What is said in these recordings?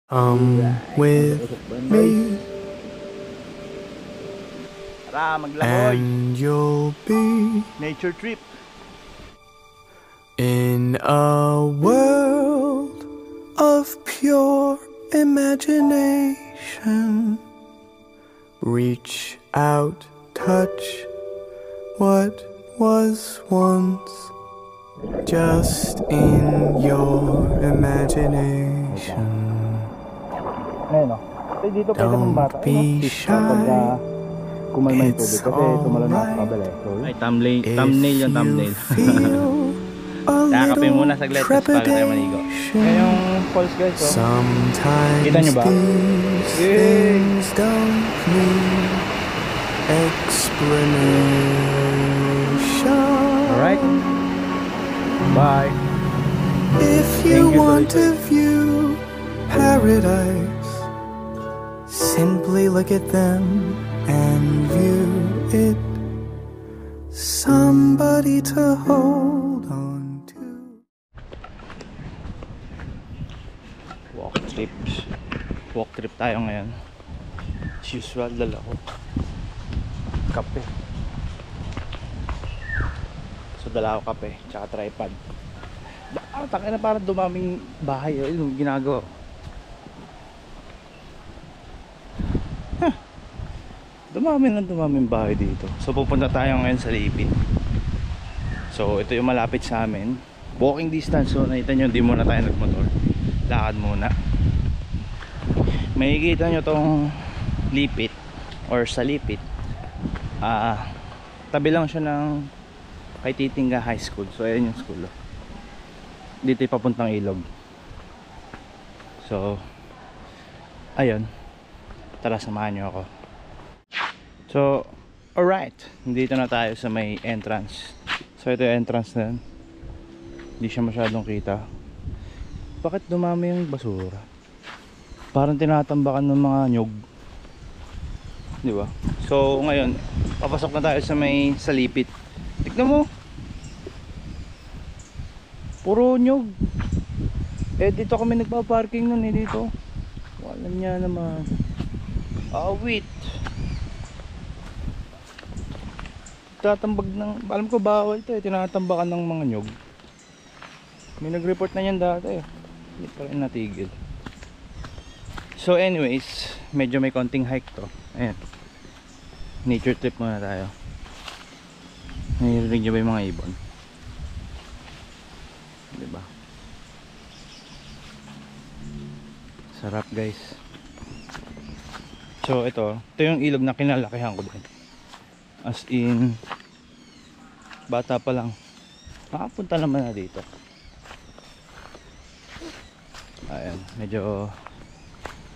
With me, Tara, maglaboy! and you'll be Nature trip! in a world of pure imagination. Reach out, touch what was once just in your imagination. Ayun o. Dito pwede mong bata. Don't be shy. Kumalma yung tubig It's kasi tumalon na alright. sa kabel eh. So, Ay, thumbnail yung thumbnail. Kakape muna saglit, tapos bago tayo maligo. Ayan yung falls guys. So. Sometimes Kita nyo ba? these things don't need explanation. Alright. Bye. If you want to view paradise, simply look at them and view it. Somebody to hold on to. Walk trip tayo ngayon. As usual, dala ko kape. So dala ko kape, tsaka tripod. Takay na parang dumaming bahay. Yung ginagawa. Dumaming bahay dito. So pupunta tayo ngayon sa Lipit. So ito yung malapit sa amin. Walking distance. So nakita nyo, di muna tayo nagmotor. Lakad muna. Makikita nyo tong Lipit or sa Lipit. Tabi lang siya ng kay Titinga High School. So ayan yung school. Dito yung papuntang ilog. So ayun. Tara, samahan nyo ako. So alright, dito na tayo sa may entrance. So ito yung entrance na yun. Hindi siya masyadong kita. Bakit dumami yung basura? Parang tinatambakan ng mga nyog, di ba? So ngayon, papasok na tayo sa may salipit. Tignan mo, puro nyog. Eh dito kami nagpa-parking nun eh, dito. Wala niya naman. Wait. Tatambag ng, alam ko bawal to eh, tinatambakan ng mga nyog. May nag-report na yan dati eh. Hindi pa rin natigil. So anyways, medyo may konting hike to. Ayan, nature trip muna tayo. Narinig nyo ba yung mga ibon? Diba? Sarap guys. So ito yung ilog na kinalakihan ko din. As in, bata pa lang nakapunta naman na dito. Ayan, medyo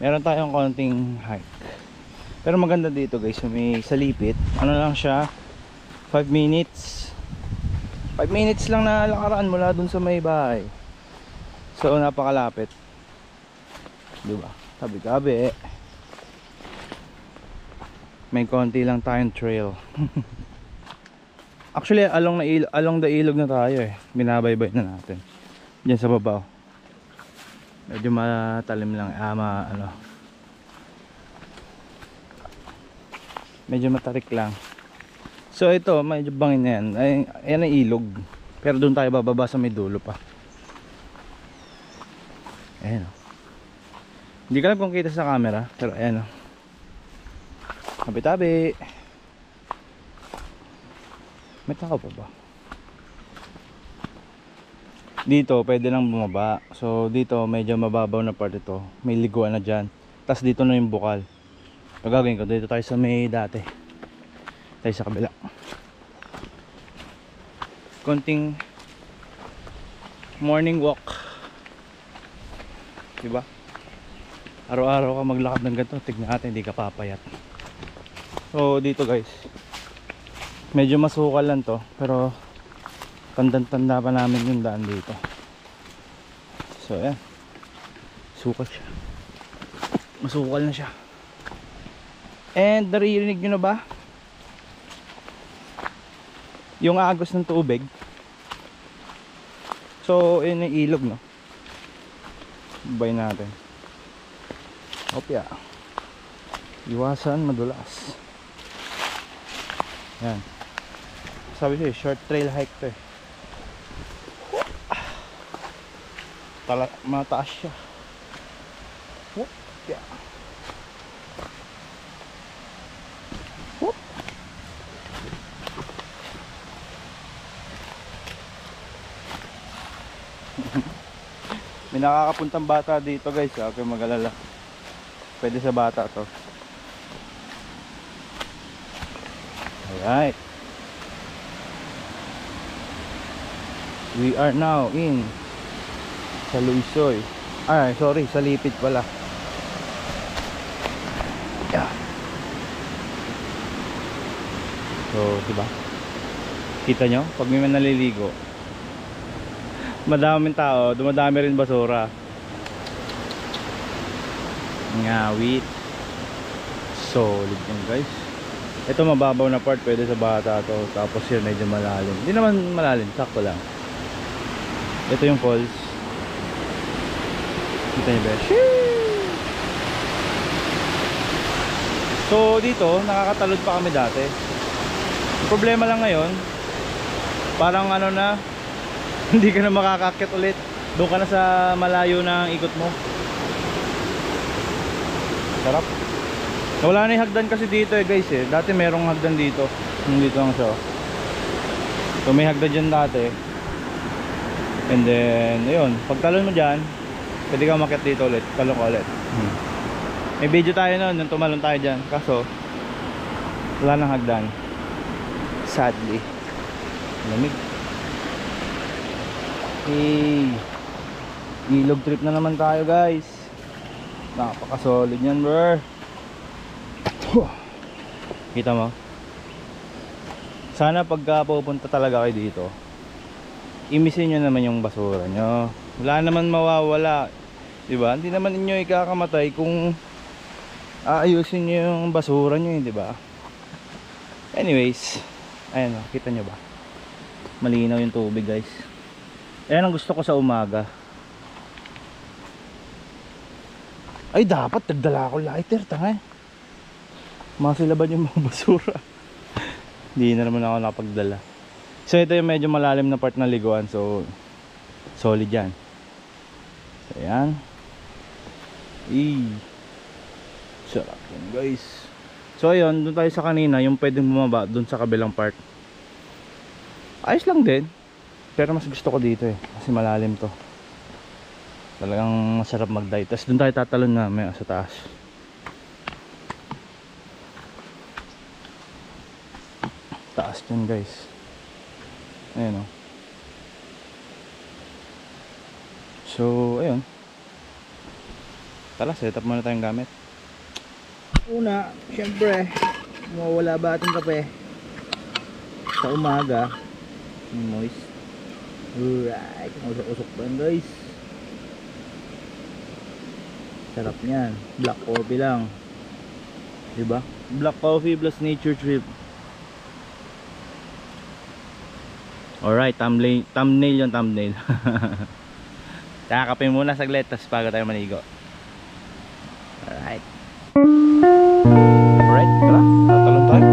meron tayong konting hike. Pero maganda dito guys, may salipit. Ano lang siya, 5 minutes 5 minutes lang na lakaraan mula dun sa may bahay. So napakalapit, diba? Tabi-tabi. May konti lang tayong trail. Actually along the ilog na tayo eh. Binabaybay na natin. Diyan sa baba. Medyo matalim lang. Medyo matarik lang. So ito, medyo bangin na yan. Ayan ang ilog. Pero doon tayo bababa sa may dulo pa. Ayan o. Hindi ka lang kung kita sa camera. Pero ayan o. Tabi-tabi. May tao pa ba? Dito pwede lang bumaba. So dito medyo mababaw na part ito. May liguan na dyan. Tapos dito na yung bukal. Pagagawin ko, dito tayo sa may dati. Tayo sa kabila. Konting morning walk. Diba? Araw-araw ka maglakad ng ganito. Tignan natin, hindi ka papayat. So dito guys, medyo masukal lang to, pero tanda-tanda pa namin yung daan dito. So ayan, sukal siya, masukal na siya. And naririnig nyo na ba yung agos ng tubig? So yun yung ilog, no? Bay natin. Opya. Iwasan madulas. Yan. Sabi siya, short trail hike to eh. Mataas siya. Opya. May nakakapuntang bata dito guys, huwag kayong mag-alala. Pwede sa bata to. Alright. We are now in sa Luisoy. Ay, sorry, sa Lipid pala. Yeah. So, diba? Kita nyo? Pag may naliligo, madaming tao, dumadami rin basura. Ngawit. Solid yan guys. Ito mababaw na part, pwede sa bata to. Tapos yun medyo malalim. Hindi naman malalim, sakto lang. Ito yung falls. Kita nyo ba? So dito, nakakatalod pa kami dati. Problema lang ngayon, parang ano na, hindi ka na makakakit ulit. Doon ka na sa malayo ng ikot mo. Sarap. Wala na yung hagdan kasi dito eh guys eh. Dati merong hagdan dito. Dito lang siya. So may hagdan dyan dati. And then, ayun. Pag talon mo dyan, pwede ka umakyat dito ulit. Talon ka ulit. May video tayo nun, nung tumalon tayo dyan. Kaso, wala nang hagdan. Sadly. Lamig. Hey, ilog trip na naman tayo guys. Napaka-solid yan bro. Kita mo? Sana pagka pupunta talaga kayo dito, imisin nyo naman yung basura nyo. Wala naman mawawala, diba? Hindi naman inyo ikakamatay kung aayusin nyo yung basura nyo, diba? Anyways, ayan o, kita nyo ba? Malinaw yung tubig guys. Ayan ang gusto ko sa umaga. Ay dapat nagdala ako lighter, tanga. Masilaban yung mga basura. Hindi na naman ako nakapagdala. So ito yung medyo malalim na part ng liguan. So solid yan. So ayan. Sarap yan guys. So ayun, doon tayo sa kanina, yung pwedeng bumaba doon sa kabilang part. Ayos lang din. Pero mas gusto ko dito eh, kasi malalim to. Talagang masarap mag-dive. Tapos doon tayo tatalon na may sa taas. Taas dyan guys. Ayan o. So ayun. Tara, set up muna tayong gamit. Una, syempre mawawala ba ating kape sa umaga? Moist. Alright, usok-usok pa yan guys. Sarap niyan. Black coffee lang, diba? Black coffee plus nature trip. Alright, thumbnail yung thumbnail. Kakapin muna saglit, tapos bago tayo manigo. Alright. Alright, tara, tatalon tayo.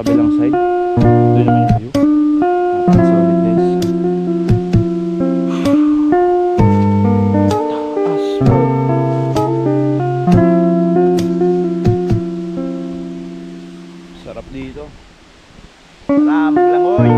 Kabilang side, doon naman yung view. Solid guys. Taas bro. Sarap dito. Maraming langoy.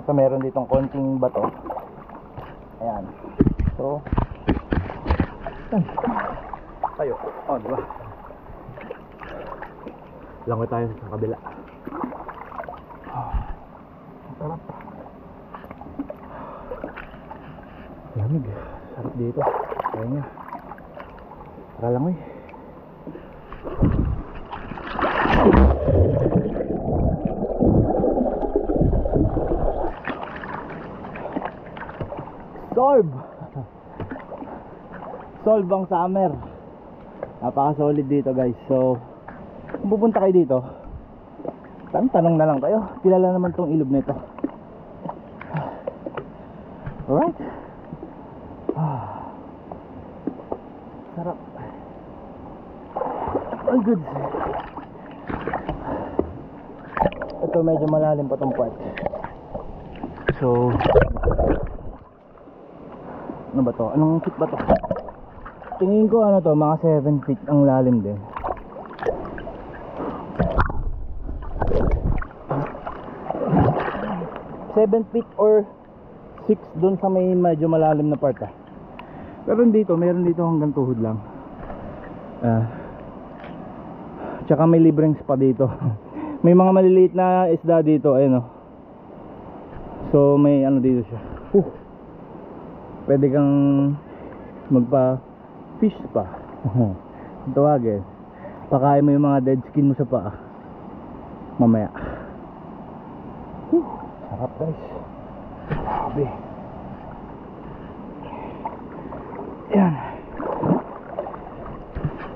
Ito meron ditong konting bato. Ayan. So tayo. Oh, diba? Langoy tayo sa kabila. Sarap. Lamig. Sarap dito. Kaya nga. Tara langoy. Solve ang summer. Napaka-solid dito guys. So, kung pupunta kayo dito, tanong na lang kayo. Kilala naman tong ilog nito. Alright. Sarap. All good. Ito medyo malalim pa tong part. So, ano ba to? Anong feet ba to? Tingin ko ano to, mga 7 feet ang lalim din. Seven feet or 6 dun sa may medyo malalim na part Pero dito, meron dito hanggang tuhod lang. Tsaka may libreng spa dito. May mga maliliit na isda dito, ayun So may ano dito siya. Pwede kang magpa fish spa. Tawagin. Pakain mo yung mga dead skin mo sa paa. Mamaya. Sarap guys. Grabe. Yan.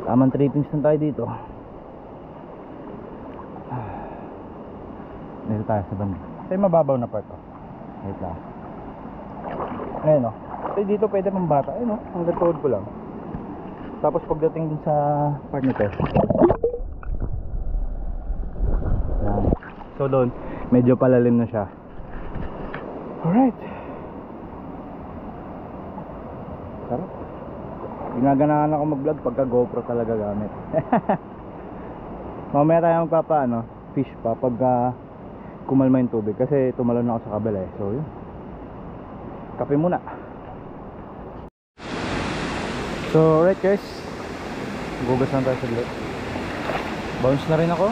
Tamang trippings na tayo dito. Dito tayo sa banda. Ito yung mababaw na part Wait lang. Ayun Ito dito pwede pang bata. Ayun hanggang tuhod ko lang. Tapos pagdating din sa part nito. Yan. So doon, medyo palalim na siya. Alright. Sarap. Ginaganahan ako mag-vlog pagka GoPro talaga gamit. Mamaya tayo magpapa fish pa pagka kumalma yung tubig. Kasi tumalon ako sa kabila So yun. Kape muna. So alright guys, gugas na tayo sa glit. Bounce na rin ako.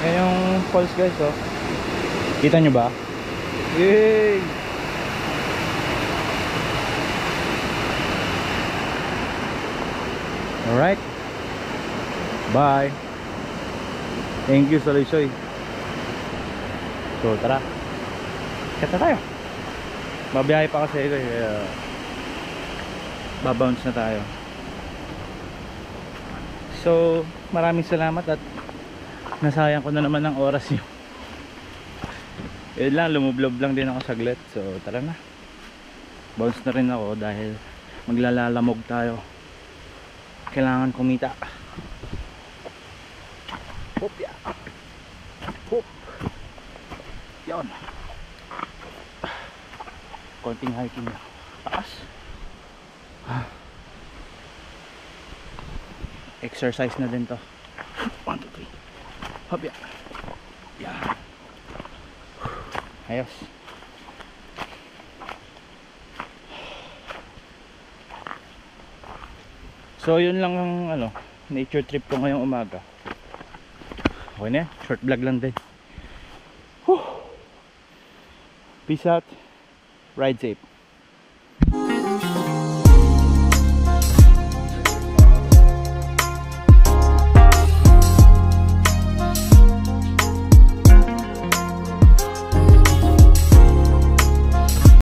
Yan yung falls guys Kita nyo ba? Yay! Alright. Bye. Thank you Saloy-soy. So tara, kata tayo. Mabiyahe pa kasi ito kaya babounce na tayo. So maraming salamat at nasayang ko na naman ng oras yun. Yun lang, lumublob lang din ako saglit. So tara na, bounce na rin ako dahil maglalalamog tayo. Kailangan kumita. Hop ya. Hop. Yan. Konting hiking na taas. Exercise na din to. 1, 2, 3. Hop ya. Yan. Ayos. So yun lang ang nature trip ko ngayong umaga. Okay na, short vlog lang din. Peace out. Ride safe.